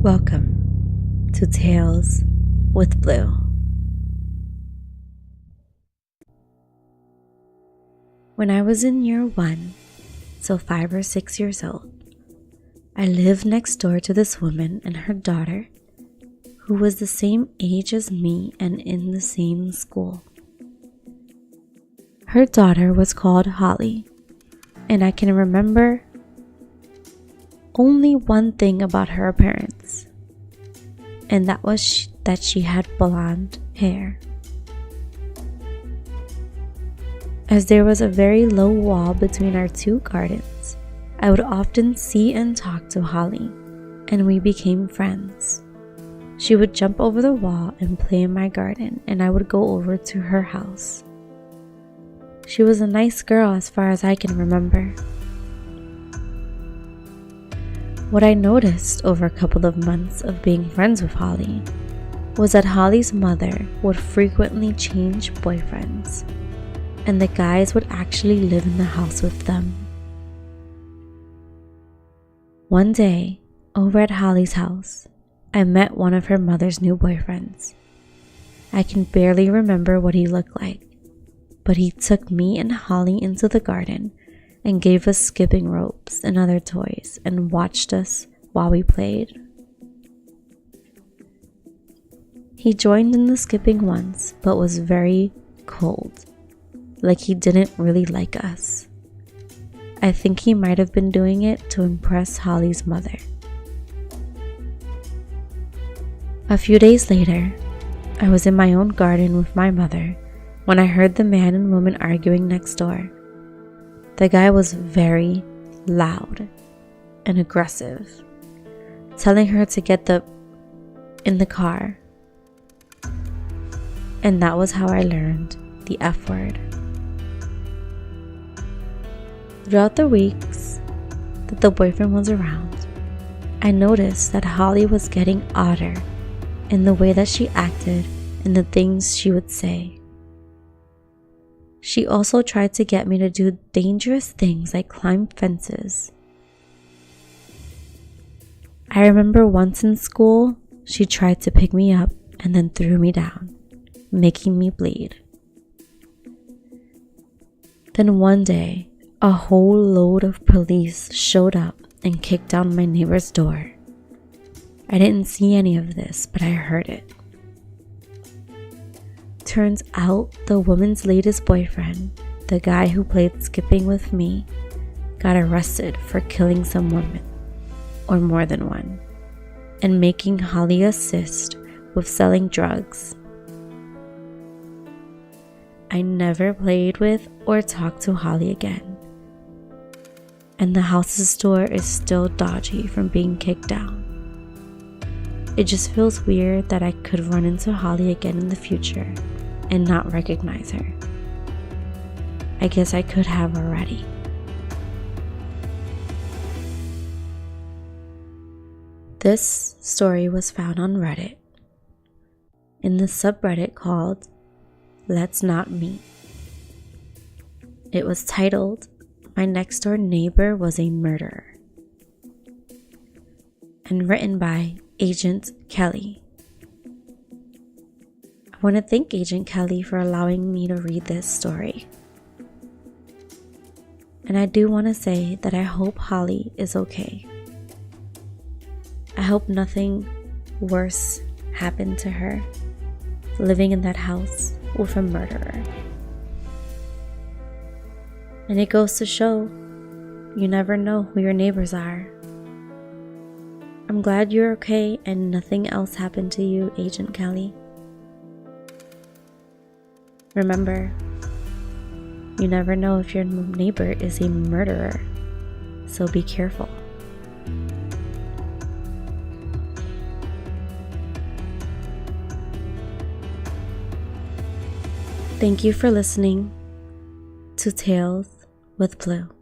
Welcome to Tales with Blue. When I was in year 1, so 5 or 6 years old, I lived next door to this woman and her daughter, who was the same age as me and in the same school. Her daughter was called Holly, and I can remember only one thing about her appearance, and that was that she had blonde hair. As there was a very low wall between our two gardens, I would often see and talk to Holly, and we became friends. She would jump over the wall and play in my garden, and I would go over to her house. She was a nice girl as far as I can remember. What I noticed over a couple of months of being friends with Holly was that Holly's mother would frequently change boyfriends, and the guys would actually live in the house with them. One day, over at Holly's house, I met one of her mother's new boyfriends. I can barely remember what he looked like, but he took me and Holly into the garden and gave us skipping ropes and other toys and watched us while we played. He joined in the skipping once, but was very cold, like he didn't really like us. I think he might have been doing it to impress Holly's mother. A few days later, I was in my own garden with my mother when I heard the man and woman arguing next door. The guy was very loud and aggressive, telling her to get in the car. And that was how I learned the F word. Throughout the weeks that the boyfriend was around, I noticed that Holly was getting odder in the way that she acted and the things she would say. She also tried to get me to do dangerous things like climb fences. I remember once in school, she tried to pick me up and then threw me down, making me bleed. Then one day, a whole load of police showed up and kicked down my neighbor's door. I didn't see any of this, but I heard it. Turns out the woman's latest boyfriend, the guy who played skipping with me, got arrested for killing some woman, or more than one, and making Holly assist with selling drugs. I never played with or talked to Holly again, and the house's door is still dodgy from being kicked down. It just feels weird that I could run into Holly again in the future and not recognize her. I guess I could have already. This story was found on Reddit in the subreddit called Letsnotmeet. It was titled, "My Next-Door Neighbor Was a Murderer," and written by AgentKelly. I want to thank AgentKelly for allowing me to read this story. And I do want to say that I hope Holly is okay. I hope nothing worse happened to her living in that house with a murderer. And it goes to show, you never know who your neighbors are. I'm glad you're okay and nothing else happened to you, AgentKelly. Remember, you never know if your neighbor is a murderer, so be careful. Thank you for listening to Tales with Blue.